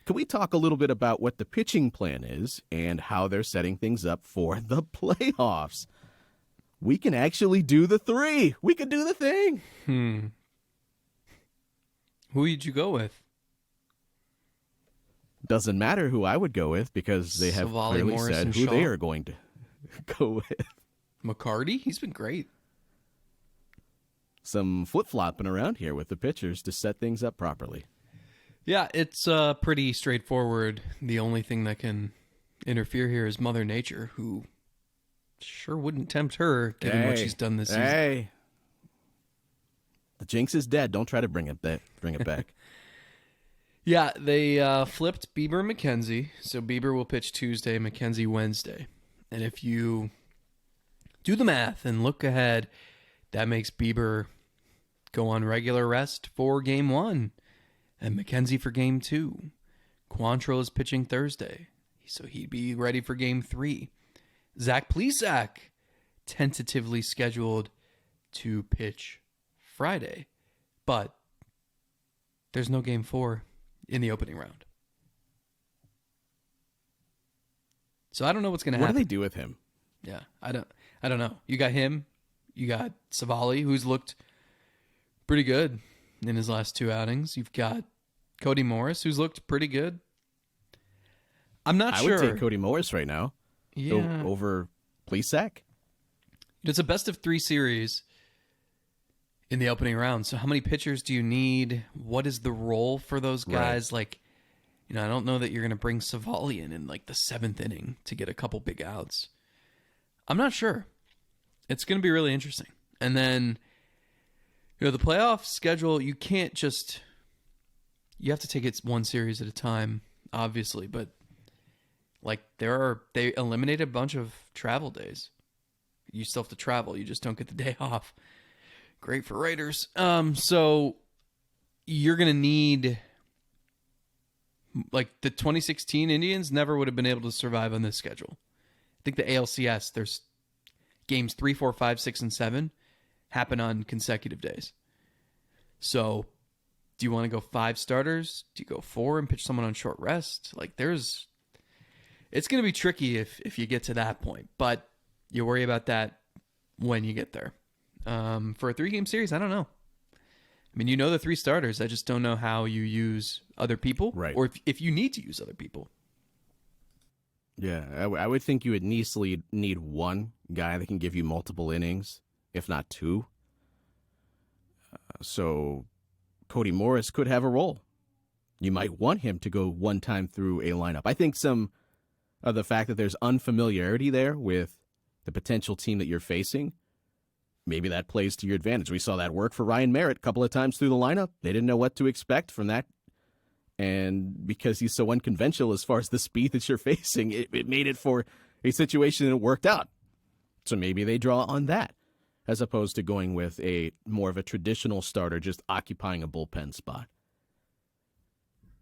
Can we talk a little bit about what the pitching plan is and how they're setting things up for the playoffs? We can actually do the 3. We could do the thing. Who did you go with? Doesn't matter who I would go with because they have Savali, clearly Morris, said and who Shaw. they are going to go with. McCarty? He's been great. Some flip-flopping around here with the pitchers to set things up properly. Yeah, it's pretty straightforward. The only thing that can interfere here is Mother Nature, who sure wouldn't tempt her, given what she's done this season. Hey, the jinx is dead. Don't try to bring it back. Yeah, they flipped Bieber and McKenzie, so Bieber will pitch Tuesday, McKenzie Wednesday. And if you do the math and look ahead, that makes Bieber go on regular rest for Game 1. And McKenzie for Game 2. Quantrill is pitching Thursday, so he'd be ready for Game 3. Zach Plesac, tentatively scheduled to pitch Friday, but there's no Game 4 in the opening round. So I don't know what's going to happen. What do they do with him? Yeah, I don't know. You got him. You got Savali, who's looked pretty good in his last 2 outings. You've got Cody Morris, who's looked pretty good. I'm not sure. I would take Cody Morris right now. Yeah. Over Plesac. It's a best of 3 series in the opening round. So how many pitchers do you need? What is the role for those guys? Right. I don't know that you're going to bring Savali in the 7th inning to get a couple big outs. I'm not sure. It's going to be really interesting. And then, the playoff schedule, you can't just you have to take it one series at a time, obviously, but like they eliminated a bunch of travel days. You still have to travel. You just don't get the day off. Great for writers. So you're going to need, like, the 2016 Indians never would have been able to survive on this schedule. I think the ALCS, there's games 3, 4, 5, 6, and 7 happen on consecutive days. So do you want to go 5 starters? Do you go 4 and pitch someone on short rest? Like, it's going to be tricky if you get to that point, but you worry about that when you get there. For a 3-game series, I don't know. I mean, the 3 starters. I just don't know how you use other people, right? Or if you need to use other people. Yeah, I would think you would need one guy that can give you multiple innings, if not 2. So Cody Morris could have a role. You might want him to go one time through a lineup. I think some of the fact that there's unfamiliarity there with the potential team that you're facing, maybe that plays to your advantage. We saw that work for Ryan Merritt a couple of times through the lineup. They didn't know what to expect from that. And because he's so unconventional as far as the speed that you're facing, it made it for a situation that worked out. So maybe they draw on that, as opposed to going with a more of a traditional starter just occupying a bullpen spot.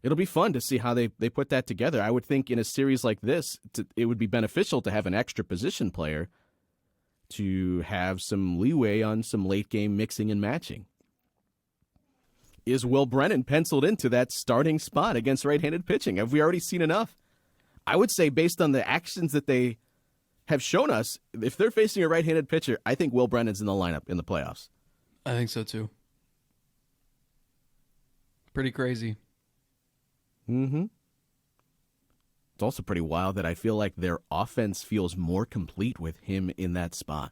It'll be fun to see how they put that together. I would think in a series like this, it would be beneficial to have an extra position player to have some leeway on some late-game mixing and matching. Is Will Brennan penciled into that starting spot against right-handed pitching? Have we already seen enough? I would say based on the actions that they have shown us, if they're facing a right-handed pitcher, I think Will Brennan's in the lineup in the playoffs. I think so too. Pretty crazy. Mm-hmm. It's also pretty wild that I feel like their offense feels more complete with him in that spot.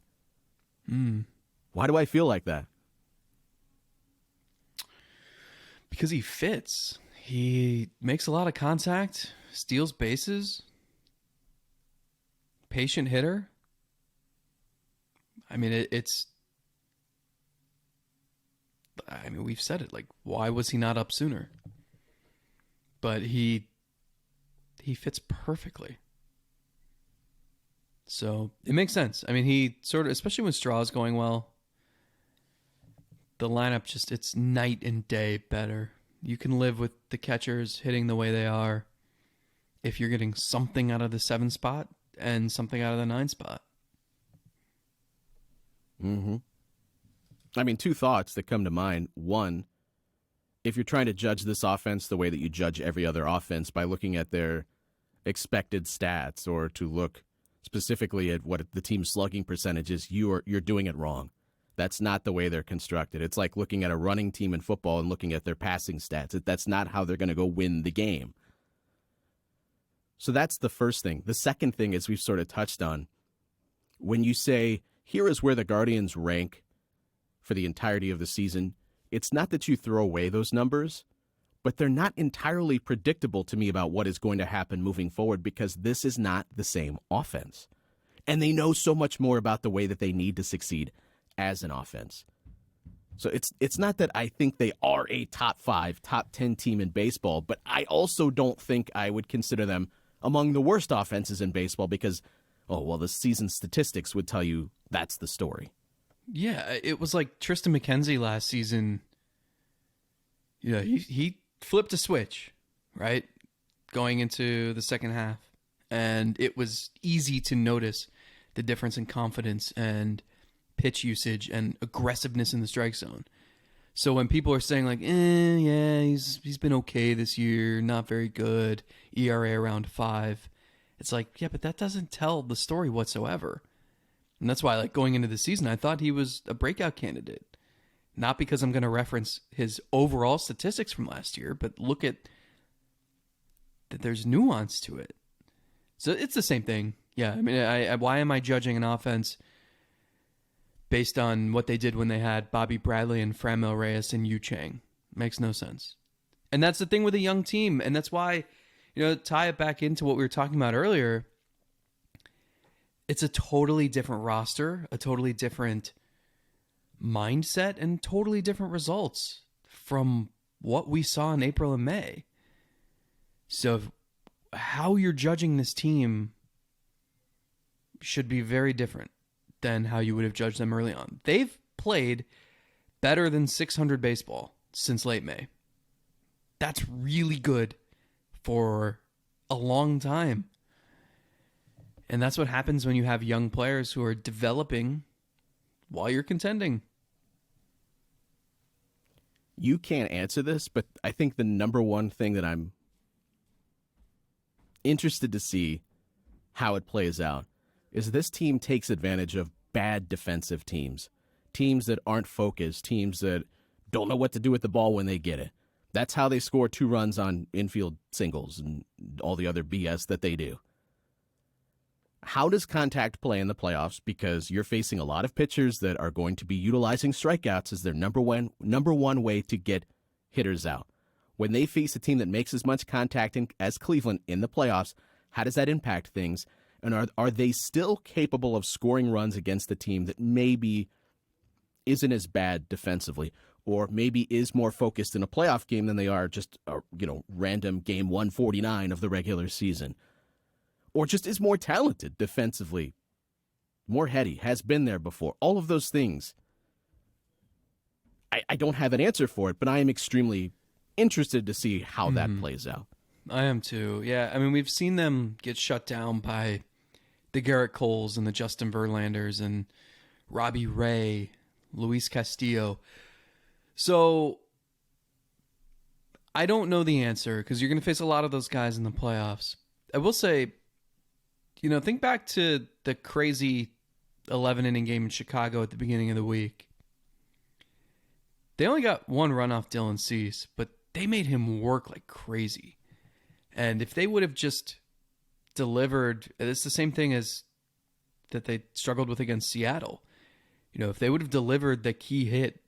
Why do I feel like that? Because he fits. He makes a lot of contact, steals bases, patient hitter. I mean, we've said it. Like, why was he not up sooner? But he fits perfectly. So it makes sense. I mean, he sort of, especially when Straw's going well, the lineup it's night and day better. You can live with the catchers hitting the way they are if you're getting something out of the 7 spot and something out of the 9 spot. Mm-hmm. I mean, 2 thoughts that come to mind. One, if you're trying to judge this offense the way that you judge every other offense by looking at their expected stats or to look specifically at what the team's slugging percentage is, you're doing it wrong. That's not the way they're constructed. It's like looking at a running team in football and looking at their passing stats. That's not how they're going to go win the game. So that's the first thing. The second thing is we've sort of touched on. When you say, here is where the Guardians rank for the entirety of the season, it's not that you throw away those numbers, but they're not entirely predictable to me about what is going to happen moving forward because this is not the same offense. And they know so much more about the way that they need to succeed as an offense. So it's not that I think they are a top 5, top 10 team in baseball, but I also don't think I would consider them among the worst offenses in baseball because, the season statistics would tell you that's the story. Yeah, it was like Tristan McKenzie last season. Yeah, he flipped a switch, right? Going into the second half. And it was easy to notice the difference in confidence and pitch usage and aggressiveness in the strike zone. So when people are saying like, yeah, he's been okay this year, not very good, ERA around 5, it's like, yeah, but that doesn't tell the story whatsoever. And that's why, like, going into the season, I thought he was a breakout candidate. Not because I'm going to reference his overall statistics from last year, but look at that there's nuance to it. So it's the same thing. Yeah, I mean, why am I judging an offense based on what they did when they had Bobby Bradley and Franmil Reyes and Yu Chang? Makes no sense. And that's the thing with a young team. And that's why, tie it back into what we were talking about earlier. It's a totally different roster, a totally different mindset, and totally different results from what we saw in April and May. So how you're judging this team should be very different than how you would have judged them early on. They've played better than 600 baseball since late May. That's really good for a long time. And that's what happens when you have young players who are developing while you're contending. You can't answer this, but I think the number one thing that I'm interested to see how it plays out is this team takes advantage of bad defensive teams that aren't focused, teams that don't know what to do with the ball when they get it. That's how they score 2 runs on infield singles and all the other BS that they do. How does contact play in the playoffs? Because you're facing a lot of pitchers that are going to be utilizing strikeouts as their number one way to get hitters out. When they face a team that makes as much contact as Cleveland in the playoffs, how does that impact things? And are they still capable of scoring runs against a team that maybe isn't as bad defensively, or maybe is more focused in a playoff game than they are just a random game 149 of the regular season? Or just is more talented defensively, more heady, has been there before. All of those things. I don't have an answer for it, but I am extremely interested to see how that plays out. I am too. Yeah, I mean, we've seen them get shut down by the Garrett Coles and the Justin Verlanders and Robbie Ray, Luis Castillo. So I don't know the answer because you're going to face a lot of those guys in the playoffs. I will say, think back to the crazy 11-inning game in Chicago at the beginning of the week. They only got 1 run off Dylan Cease, but they made him work like crazy. And if they would have just delivered, it's the same thing as that they struggled with against Seattle. If they would have delivered the key hit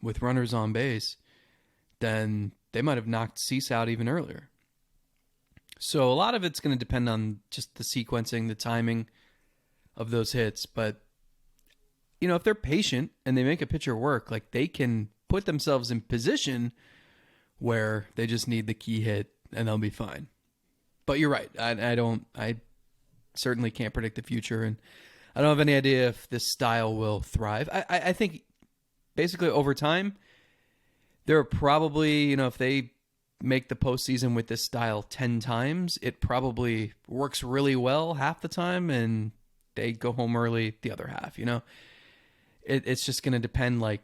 with runners on base, then they might have knocked Cease out even earlier. So a lot of it's going to depend on just the sequencing, the timing of those hits. But, if they're patient and they make a pitcher work, like they can put themselves in position where they just need the key hit and they'll be fine. But you're right. I certainly can't predict the future, and I don't have any idea if this style will thrive. I think basically over time, there are probably, if they make the postseason with this style 10 times, it probably works really well half the time and they go home early the other half. It's just going to depend, like,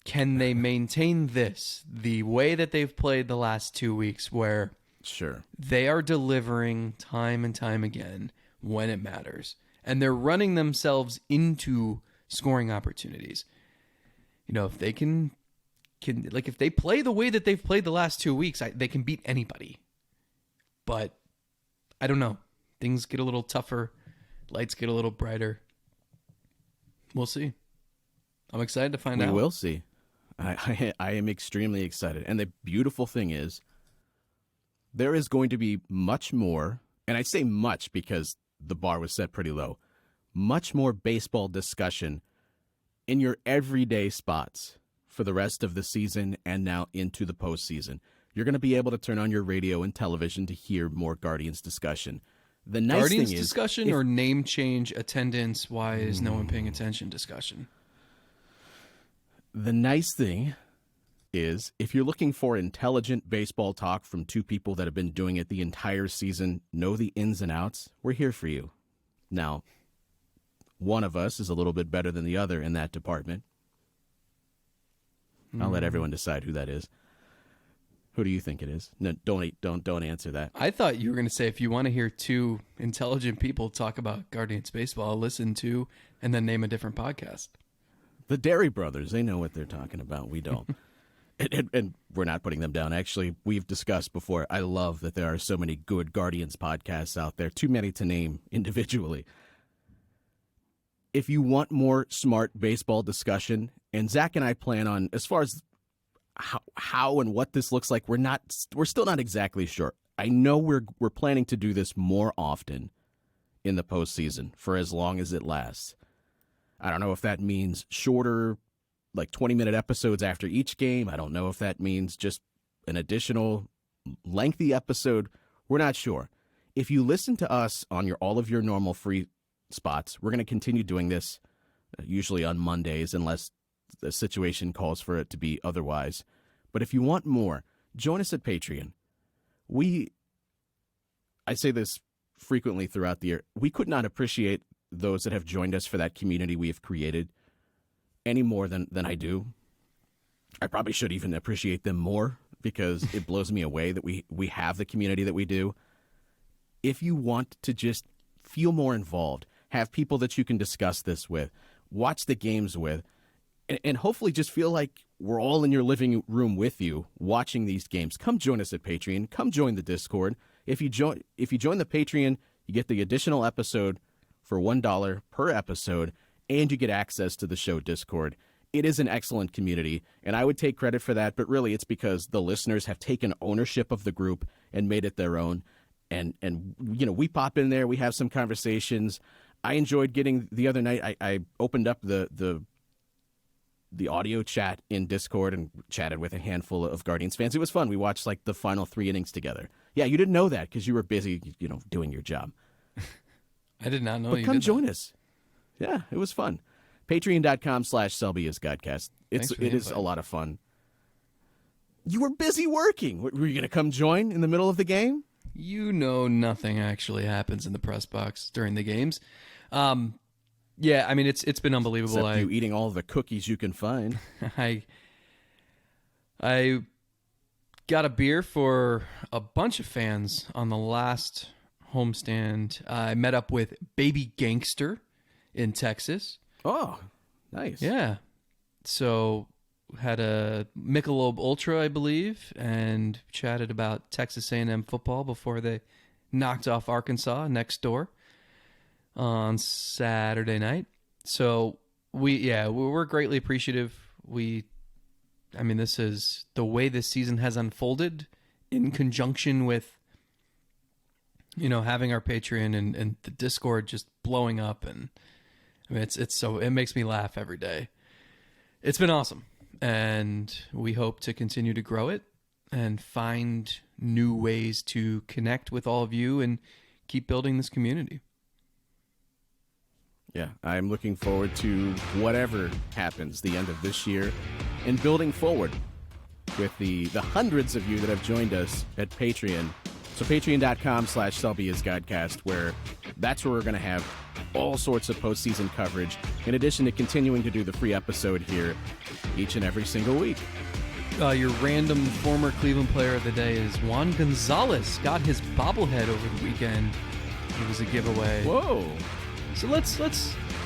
can they maintain this the way that they've played the last 2 weeks where sure they are delivering time and time again when it matters and they're running themselves into scoring opportunities. If they can like, if they play the way that they've played the last 2 weeks, they can beat anybody. But I don't know. Things get a little tougher. Lights get a little brighter. We'll see. I'm excited to find out. We will see. I am extremely excited. And the beautiful thing is, there is going to be much more, and I say much because the bar was set pretty low, much more baseball discussion in your everyday spots for the rest of the season and now into the postseason. You're going to be able to turn on your radio and television to hear more Guardians discussion. The nice Guardians thing is, discussion or name change, attendance, why is no one paying attention discussion? The nice thing is, if you're looking for intelligent baseball talk from 2 people that have been doing it the entire season, know the ins and outs, we're here for you. Now, one of us is a little bit better than the other in that department. I'll let everyone decide who that is. Who do you think it is? No, don't answer that. I thought you were going to say, if you want to hear 2 intelligent people talk about Guardians baseball, listen to and then name a different podcast. The Dairy Brothers, they know what they're talking about. We don't. and we're not putting them down. Actually, we've discussed before, I love that there are so many good Guardians podcasts out there, too many to name individually. If you want more smart baseball discussion, and Zach and I plan on, as far as how and what this looks like, we're still not exactly sure. I know we're planning to do this more often in the postseason for as long as it lasts. I don't know if that means shorter like 20-minute episodes after each game. I don't know if that means just an additional lengthy episode. We're not sure. If you listen to us on all of your normal free spots, we're going to continue doing this usually on Mondays unless the situation calls for it to be otherwise. But if you want more, join us at Patreon. I say this frequently throughout the year. We could not appreciate those that have joined us for that community we have created any more than I do. I probably should even appreciate them more because it blows me away that we have the community that we do. If you want to just feel more involved, have people that you can discuss this with, watch the games with, and hopefully just feel like we're all in your living room with you watching these games, come join us at Patreon. Come join the Discord. If you join the Patreon, you get the additional episode for $1 per episode, and you get access to the show Discord. It is an excellent community, and I would take credit for that, but really it's because the listeners have taken ownership of the group and made it their own. And you know, we pop in there, we have some conversations. I enjoyed getting the other night, I opened up the audio chat in Discord and chatted with a handful of Guardians fans. It was fun. We watched like the final 3 innings together. Yeah, you didn't know that because you were busy, you know, doing your job. I did not know but you come did join that. us. Yeah, it was fun. Patreon.com/SelbyIsGodcast. It is a lot of fun. You were busy working. Were you going to come join in the middle of the game? You know, nothing actually happens in the press box during the games. Yeah, I mean, it's been unbelievable. Except you eating all the cookies you can find. I got a beer for a bunch of fans on the last homestand. I met up with Baby Gangster in Texas. Oh, nice. Yeah. So had a Michelob Ultra, I believe, and chatted about Texas A&M football before they knocked off Arkansas next door on Saturday night. So we're greatly appreciative. I mean, this is the way this season has unfolded in conjunction with, you know, having our Patreon and the Discord just blowing up. And I mean, it makes me laugh every day. It's been awesome. And we hope to continue to grow it and find new ways to connect with all of you and keep building this community. Yeah, I'm looking forward to whatever happens the end of this year and building forward with the hundreds of you that have joined us at Patreon. So patreon.com/SelbyIsGodcast, where that's where we're going to have all sorts of postseason coverage, in addition to continuing to do the free episode here each and every single week. Your random former Cleveland player of the day is Juan Gonzalez. Got his bobblehead over the weekend. It was a giveaway. Whoa. So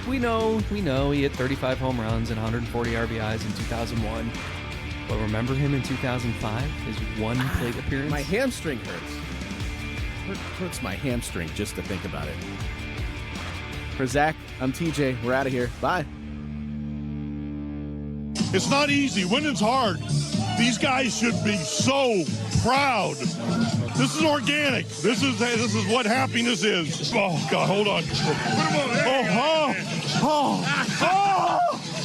we know he hit 35 home runs and 140 RBIs in 2001. But remember him in 2005? His one plate appearance? My hamstring hurts. Hurts my hamstring just to think about it. For Zach, I'm TJ. We're out of here. Bye. It's not easy. Winning's hard. These guys should be so proud. This is organic. This is what happiness is. Oh God, hold on. Oh, oh, oh, oh,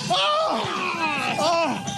oh, oh.